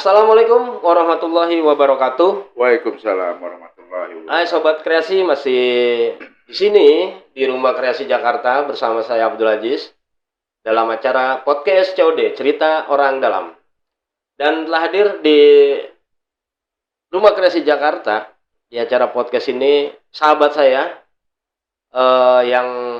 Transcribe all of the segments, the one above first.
Assalamualaikum warahmatullahi wabarakatuh. Waalaikumsalam warahmatullahi Hai wabarakatuh. sobat kreasi, masih di sini di Rumah Kreasi Jakarta bersama saya Abdul Aziz dalam acara podcast COD Cerita Orang Dalam. Dan telah hadir di Rumah Kreasi Jakarta di acara podcast ini sahabat saya yang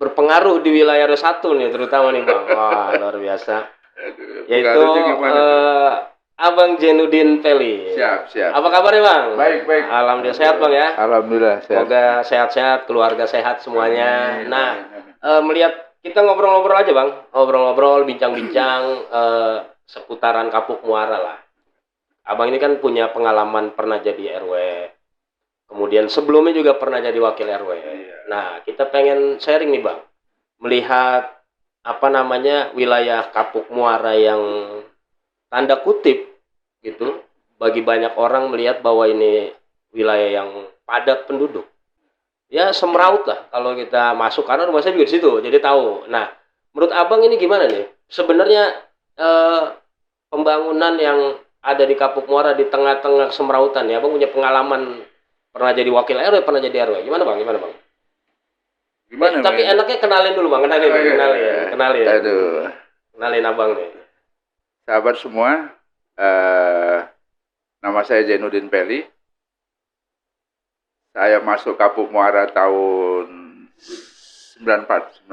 berpengaruh di wilayah R1 nih, terutama nih Bang. Wah, luar biasa. Yaitu Abang Jenudin Peli. Siap. Apa kabarnya Bang? Baik. Alhamdulillah sehat Bang ya. Alhamdulillah sehat. Semoga sehat-sehat, keluarga sehat semuanya. Amin. Melihat kita ngobrol-ngobrol aja Bang, ngobrol-ngobrol, bincang-bincang seputaran Kapuk Muara lah. Abang ini kan punya pengalaman pernah jadi RW. Kemudian sebelumnya juga pernah jadi wakil RW. Nah, kita pengen sharing nih Bang. Melihat wilayah Kapuk Muara yang tanda kutip gitu, bagi banyak orang melihat bahwa ini wilayah yang padat penduduk. Ya semeraut lah kalau kita masuk, karena rumah saya juga di situ, jadi tahu. Nah, menurut Abang ini gimana nih? Sebenarnya pembangunan yang ada di Kapuk Muara di tengah-tengah semerautan ya, Abang punya pengalaman pernah jadi wakil RW, pernah jadi RW. Gimana Bang? Tapi enaknya kenalin dulu Bang, kenalin. Aduh. Kenalin Abang nih. Sahabat semua, nama saya Jenudin Peli. Saya masuk Kapuk Muara tahun 1994,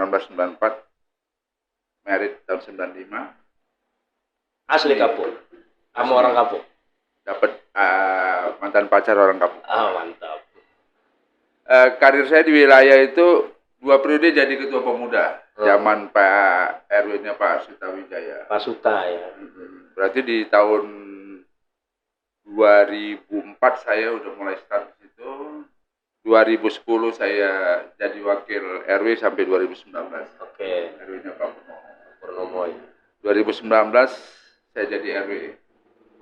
married tahun 95. Asli Kapuk, sama orang Kapuk. Dapat mantan pacar orang Kapuk. Mantap. Karir saya di wilayah itu 2 periode jadi ketua pemuda. Zaman Pak RW-nya Pak Sutawijaya. Pak Suta ya. Berarti di tahun 2004 saya udah mulai start di situ. 2010 saya jadi wakil RW sampai 2019. Oke. RW-nya Pak Purnomo. 2019 saya jadi RW.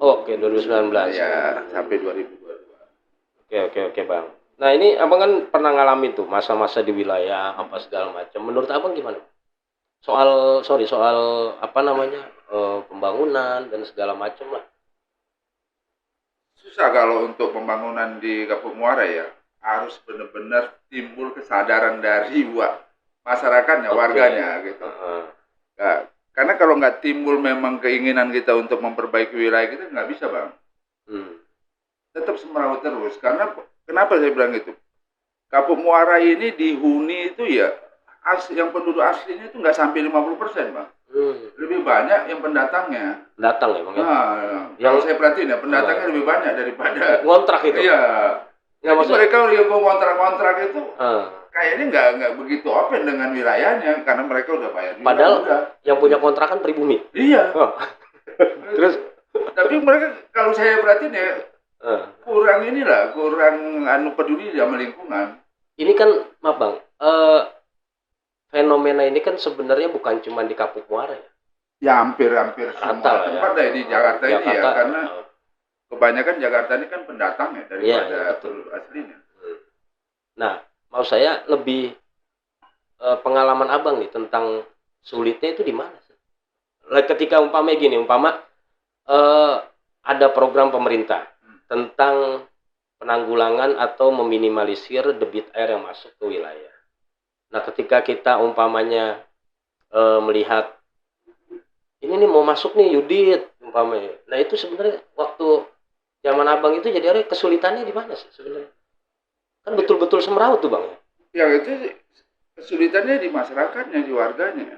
Oke, 2019. Ya, sampai 2022. Oke Bang. Nah ini Abang kan pernah ngalamin tuh masa-masa di wilayah apa segala macam. Menurut Abang gimana? Soal pembangunan dan segala macam lah. Susah kalau untuk pembangunan di Kapuk Muara ya. Harus benar-benar timbul kesadaran dari masyarakatnya, warganya gitu. Nah, karena kalau nggak timbul memang keinginan kita untuk memperbaiki wilayah kita, nggak bisa Bang. Tetap semeraut terus. Karena kenapa saya bilang gitu? Kapuk Muara ini dihuni itu ya, yang penduduk aslinya itu nggak sampai 50% Bang. Lebih banyak yang pendatangnya. Pendatang ya Bang? Kalau saya perhatiin ya, pendatangnya lebih banyak daripada ngontrak itu? Iya. Jadi mereka yang ngontrak itu kayaknya nggak begitu open dengan wilayahnya, karena mereka udah bayar juga. Padahal yang punya kontrakan pribumi? Iya. Terus? Tapi mereka kalau saya perhatiin ya, kurang peduli sama lingkungan. Ini kan maaf Bang, fenomena ini kan sebenarnya bukan cuma di Kapuk Muara ya? Ya hampir semua tempat ya. Di Jakarta ini ya, karena kebanyakan Jakarta ini kan pendatang ya daripada penduduk aslinya. Nah, mau saya lebih pengalaman Abang nih tentang sulitnya itu di mana sih? Ketika ada program pemerintah tentang penanggulangan atau meminimalisir debit air yang masuk ke wilayah. Nah, ketika kita umpamanya melihat ini nih mau masuk nih Yudit umpamanya. Nah, itu sebenarnya waktu zaman Abang itu jadi ada kesulitannya di mana sih sebenarnya? Kan betul-betul semeraut tuh Bang. Ya itu kesulitannya di masyarakatnya, di warganya.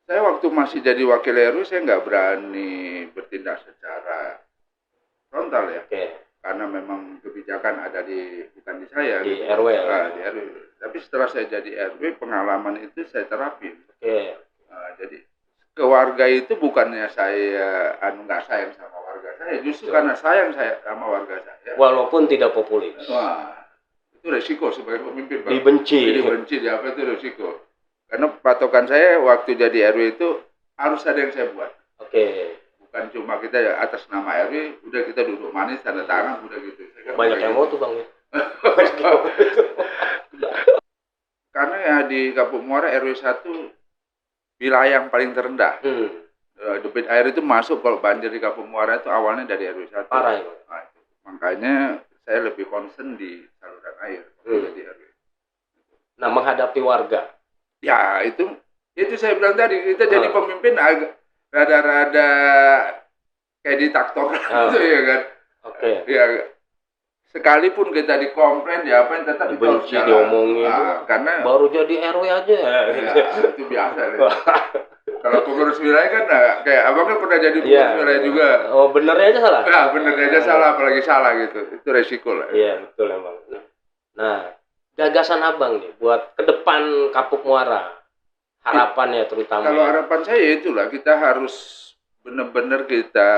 Saya waktu masih jadi wakil RW saya nggak berani bertindak secara frontal ya. Karena memang kebijakan ada bukan di saya. Di RW ya? Di RW. Tapi setelah saya jadi RW, pengalaman itu saya terapin. Jadi ke warga itu bukannya saya nggak sayang sama warga saya, justru karena sayang saya sama warga saya. Walaupun tidak populis. Wah, itu resiko sebagai pemimpin Bang. Dibenci di apa itu resiko. Karena patokan saya waktu jadi RW itu harus ada yang saya buat. Bukan cuma kita ya atas nama RW, udah kita duduk manis, tanda tangan, udah gitu. Banyak yang mau tuh Bang. Karena ya di Kapuk Muara RW 1 wilayah yang paling terendah. debit air itu masuk kalau banjir di Kampung Muara itu awalnya dari RW 1. Parah ya, Bang. Nah, itu. Makanya saya lebih concern di saluran air. Jadi RW. Nah, menghadapi warga. Ya, itu saya bilang tadi, kita jadi pemimpin agak rada-rada kayak diktator gitu ya kan. Oke. Ya, sekalipun kita dikomplain ya apa yang tetap dibenci, diomongin. Karena baru jadi RW aja. Ya, itu biasa. Kalau pengurus wilayah kan kayak abang kan pernah jadi pengurus wilayah juga. Oh, benernya aja salah. Nah, benernya aja salah, apalagi salah gitu. Itu resiko lah. Iya, betul emang. Nah, gagasan abang nih buat ke depan Kapuk Muara. Harapannya terutama. Kalau harapan saya itulah, kita harus benar-benar kita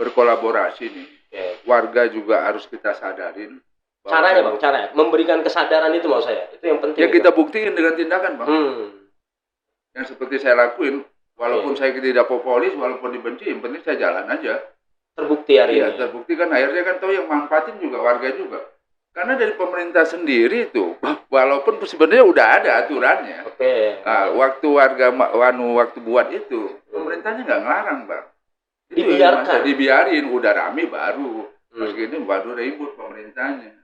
berkolaborasi nih. Warga juga harus kita sadarin. Caranya Bang, caranya memberikan kesadaran itu mau saya. Itu yang penting. Ya kita buktiin dengan tindakan Bang. Yang seperti saya lakuin, walaupun saya tidak populis, walaupun dibenci, yang penting saya jalan aja. Terbukti hari ini. Iya, terbukti kan akhirnya kan tahu yang manfaatin juga warga juga. Karena dari pemerintah sendiri itu, walaupun sebenarnya udah ada aturannya. Nah, waktu warga waktu buat itu, pemerintahnya nggak ngelarang Bang. Dibiarkan. Dibiarin, udah rame baru. Terus gini baru ribut pemerintahnya.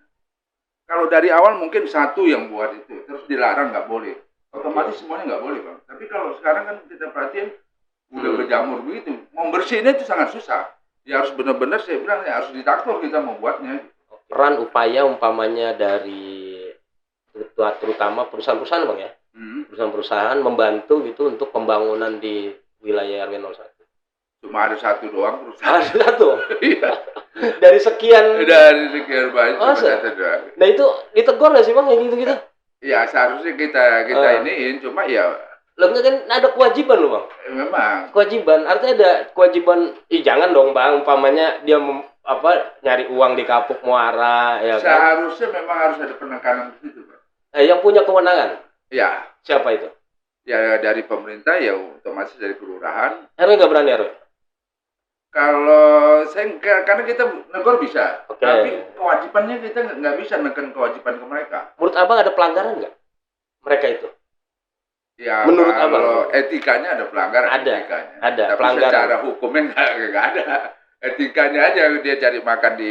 Kalau dari awal mungkin satu yang buat itu, terus dilarang nggak boleh. Otomatis semuanya nggak boleh Bang. Tapi kalau sekarang kan kita perhatiin, udah berjamur begitu. Mau bersihinnya itu sangat susah. Ya harus benar-benar saya bilang, ya harus ditakluk kita membuatnya. Peran upaya umpamanya dari terutama perusahaan-perusahaan Bang ya. Perusahaan-perusahaan membantu gitu untuk pembangunan di wilayah RW 01. Cuma ada satu doang perusahaan. Ada satu? Iya. Dari sekian banyak. Nah itu ditegur nggak sih Bang kayak gitu-gitu? Ya seharusnya kita iniin, cuma ya Loh kan ada kewajiban loh Bang. Memang. Kewajiban, artinya ada kewajiban. Jangan dong Bang, umpamanya dia nyari uang di Kapuk Muara ya kan. Seharusnya memang harus ada penekanan di situ Bang. Yang punya kewenangan? Ya. Siapa itu? Ya dari pemerintah, ya otomatis dari kelurahan. RW nggak berani RW? Kalau saya karena kita negor bisa, tapi kewajibannya kita nggak bisa neken kewajiban ke mereka. Menurut Abang ada pelanggaran nggak mereka itu? Ya, menurut kalau Abang etikanya ada pelanggaran. Ada tapi pelanggaran. Secara hukumnya nggak ada. Etikanya aja dia cari makan di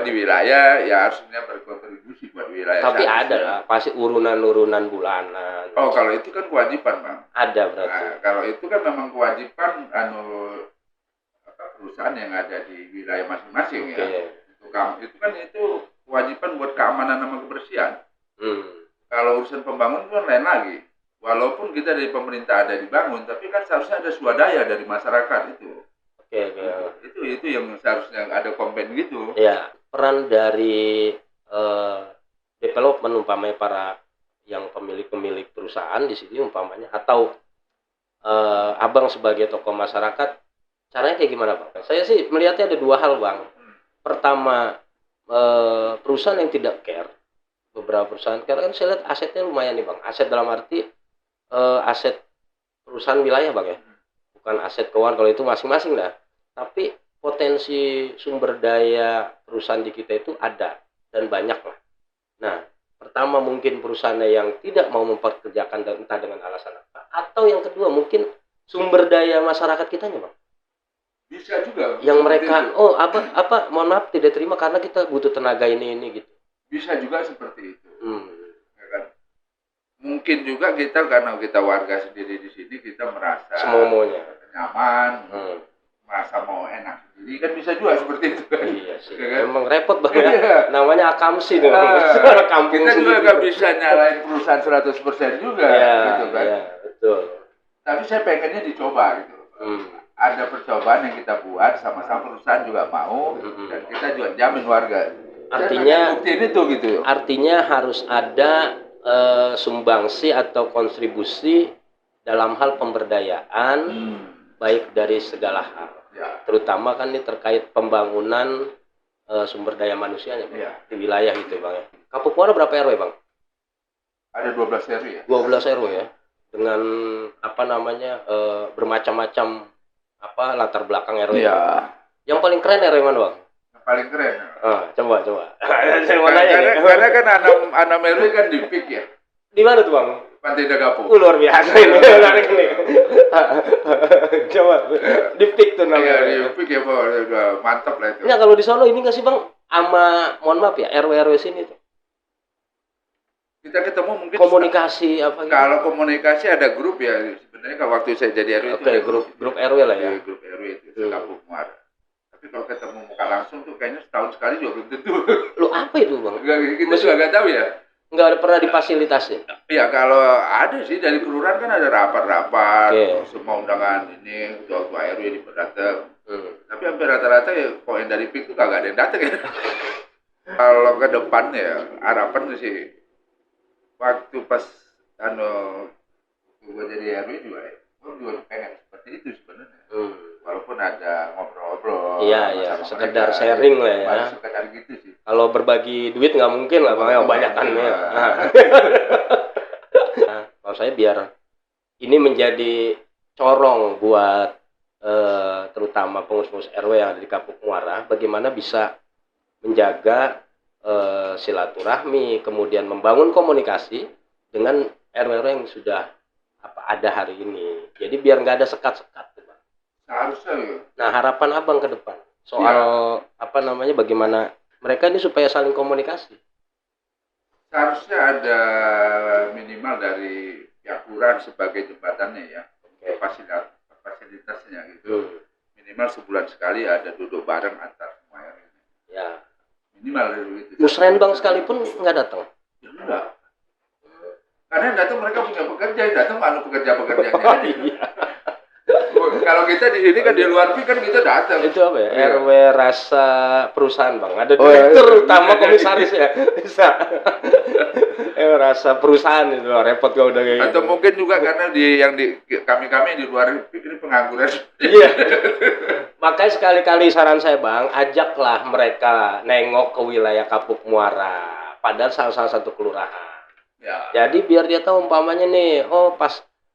di wilayah, ya harusnya berkontribusi buat wilayah. Tapi ada lah, pasti urunan-urunan bulanan. Oh, kalau itu kan kewajiban Bang. Ada berarti. Nah, kalau itu kan memang kewajiban perusahaan yang ada di wilayah masing-masing ya. Itu kan kewajiban buat keamanan sama kebersihan. Kalau urusan pembangunan kan lain lagi. Walaupun kita dari pemerintah ada dibangun, tapi kan seharusnya ada swadaya dari masyarakat itu. Itu yang seharusnya ada komplain gitu. Ya, peran dari development umpamanya para yang pemilik perusahaan di sini umpamanya atau Abang sebagai tokoh masyarakat, caranya kayak gimana Bang? Saya sih melihatnya ada dua hal Bang. Pertama, perusahaan yang tidak care, beberapa perusahaan karena kan saya lihat asetnya lumayan nih Bang. Aset dalam arti aset perusahaan wilayah Bang ya, bukan aset keuangan, kalau itu masing-masing lah. Tapi potensi sumber daya perusahaan di kita itu ada dan banyak lah. Nah, pertama mungkin perusahaan yang tidak mau memperkerjakan entah dengan alasan apa, atau yang kedua mungkin sumber daya masyarakat kitanya Bang. Bisa juga. Yang mereka mohon maaf tidak terima karena kita butuh tenaga ini gitu. Bisa juga seperti itu. Ya kan? Mungkin juga kita karena kita warga sendiri di sini kita merasa semuanya nyaman, merasa mau enak sendiri kan bisa juga seperti itu kan. Iya sih. Ya kan? Emang repot Bang ya. Namanya akamsi tuh. Kampung kita juga nggak bisa nyalain perusahaan 100% juga gitu kan. Iya, betul. Tapi saya pengennya dicoba gitu. Ada percobaan yang kita buat sama-sama perusahaan juga mau dan kita juga jamin warga. Artinya harus ada sumbangsi atau kontribusi dalam hal pemberdayaan baik dari segala hal. Ya. Terutama kan ini terkait pembangunan sumber daya manusianya di wilayah itu Bang ya. Kapuk Muara berapa RW Bang? Ada 12 RW ya. 12 RW ya. Dengan bermacam-macam latar belakang RW. Iya. Yang paling keren RW mana Bang? Yang paling keren. Coba. Karena kan 6 RW kan di PIK ya. Di mana tuh Bang? Pantai Dagapo. Luar biasa ini. Menarik nih. Coba dipik tuh namanya. Iya, dipik ya, Pak. Udah mantap lah itu. Ya kalau di Solo ini nggak sih Bang? Mohon maaf ya, RW sini tuh. Kita ketemu mungkin komunikasi apa gitu? Kalau komunikasi ada grup ya. Sebenarnya kalau waktu saya jadi RW itu grup RW lah ya. Grup RW itu Kampung Muara. Tapi kalau ketemu muka langsung tuh kayaknya setahun sekali juga belum tentu. Lu apa itu Bang? Kita juga nggak tahu ya. Nggak ada pernah difasilitasi. Ya kalau ada sih dari kelurahan kan ada rapat-rapat, semua undangan ini ketua RW didatang. Tapi hampir rata-rata ya poin dari PIK itu kagak ada yang datang ya. Kalau ke depan ya harapan sih waktu pas gue jadi RW juga ya, gue juga pengen seperti itu sebenarnya. Walaupun ada ngobrol-ngobrol. Iya, sekedar sharing lah ya. Sekedar gitu sih. Kalau berbagi duit nggak mungkin lah Bang, kebanyakannya. Kalau saya biar ini menjadi corong buat terutama pengurus-pengurus RW yang ada di Kapuk Muara, bagaimana bisa menjaga silaturahmi, kemudian membangun komunikasi dengan RW yang sudah ada hari ini. Jadi biar nggak ada sekat-sekat. Seharusnya ya. Nah, harapan Abang ke depan soal bagaimana mereka ini supaya saling komunikasi. Seharusnya ada minimal dari pihak kelurahan sebagai jembatannya ya, fasilitasnya gitu. Minimal sebulan sekali ada duduk bareng antar semua RW. Ya. Minimal gitu. Musrenbang sekalipun nggak datang. Ya enggak. Karena yang datang mereka punya pekerja, yang datang pekerja-pekerjanya. Iya. Kalau kita di sini kan di luar kan kita datang. Itu apa ya? RW rasa perusahaan Bang. Ada direktur utama komisaris ya. Bisa. Rasa perusahaan itu repot kalau udah kayak gitu. Atau mungkin juga karena kami di luar ini pengangguran. Iya. Makanya sekali-kali saran saya Bang, ajaklah mereka nengok ke wilayah Kapuk Muara. Padahal salah satu kelurahan. Ya. Jadi biar dia tahu umpamanya nih,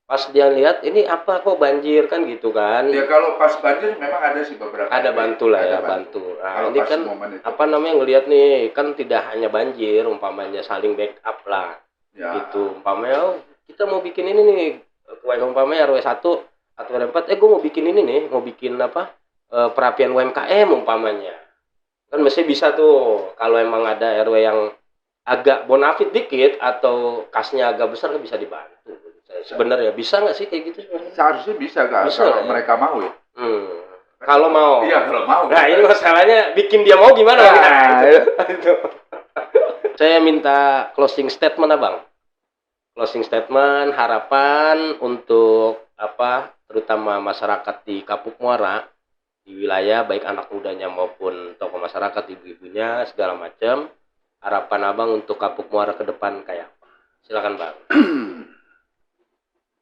pas dia lihat ini apa kok banjir kan gitu kan. Ya kalau pas banjir memang ada sih beberapa. Ada bantu lah ya, bantu. Nah, ini kan ngelihat nih kan tidak hanya banjir, umpamanya saling backup lah. Ya. Gitu. Umpamanya kita mau bikin ini nih, umpamanya RW 1 atau RW 4, gue mau bikin ini nih, mau bikin perapian UMKM umpamanya. Kan mesti bisa tuh kalau emang ada RW yang agak bonafit dikit atau kasnya agak besar kan bisa dibantu. Sebenarnya bisa nggak sih kayak gitu? Seharusnya bisa kan kalau mereka mau ya. Kalau mau. Iya kalau mau. Nah ini masalahnya bikin dia mau gimana? Itu. Saya minta closing statement Abang. Closing statement harapan untuk terutama masyarakat di Kapuk Muara di wilayah baik anak mudanya maupun tokoh masyarakat ibu-ibunya segala macam. Harapan Abang untuk Kapuk Muara ke depan kayak apa? Silakan Bang.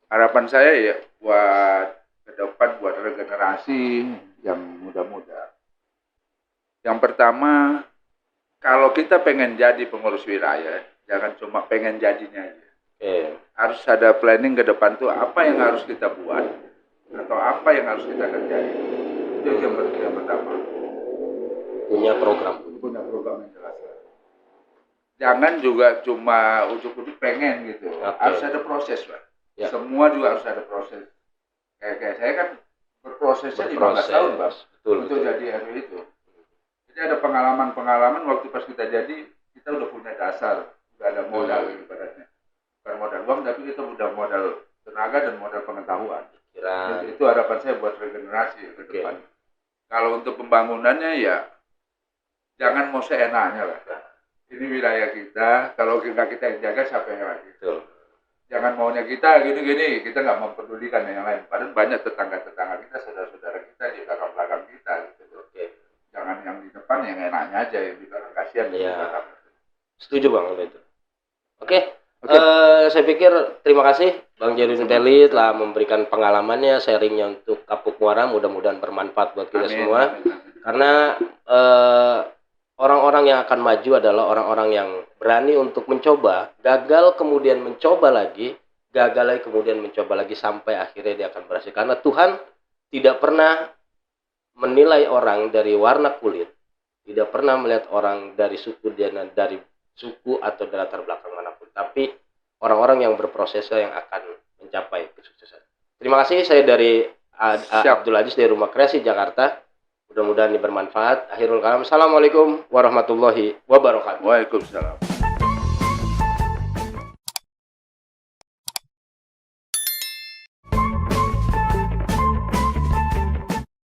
Harapan saya ya buat ke depan buat regenerasi yang muda-muda. Yang pertama, kalau kita pengen jadi pengurus wilayah, jangan cuma pengen jadinya aja. Harus ada planning ke depan tuh apa yang harus kita buat atau apa yang harus kita kerjain. Itu yang pertama. Punya program yang jelas. Jangan juga cuma ujuk-ujuk pengen gitu. Harus ada proses, Pak. Ya. Semua juga harus ada proses. Kayak saya kan berprosesnya 15 tahun, Bang. Untuk jadi RW itu. Jadi ada pengalaman waktu pas kita jadi, kita udah punya dasar, udah ada modal ibaratnya. Bukan modal uang, tapi kita udah modal tenaga dan modal pengetahuan. Jadi itu harapan saya buat regenerasi ke depan. Kalau untuk pembangunannya ya jangan mau seenaknya lah. Ini wilayah kita, kalau kita yang jaga siapa yang lagi? Jangan maunya kita gini-gini, kita nggak mempedulikan yang lain. Padahal banyak tetangga-tetangga kita, saudara-saudara kita di belakang-belakang kita. Gitu. Jangan yang di depan yang enaknya aja, yang di belakang kasihan. Ya. Setuju Bang itu. Saya pikir terima kasih Bang Jerun Peli telah memberikan pengalamannya, sharingnya untuk Kapuk Muara. Mudah-mudahan bermanfaat buat kita semua. Karena orang-orang yang akan maju adalah orang-orang yang berani untuk mencoba, gagal kemudian mencoba lagi, gagal lagi kemudian mencoba lagi sampai akhirnya dia akan berhasil. Karena Tuhan tidak pernah menilai orang dari warna kulit, tidak pernah melihat orang dari suku dia, dari suku atau dari latar belakang manapun. Tapi orang-orang yang berproses yang akan mencapai kesuksesan. Terima kasih, saya dari Abdul Aziz dari Rumah Kreasi Jakarta. Mudah-mudahan ini bermanfaat. Akhirul kalam. Assalamualaikum warahmatullahi wabarakatuh. Waalaikumsalam.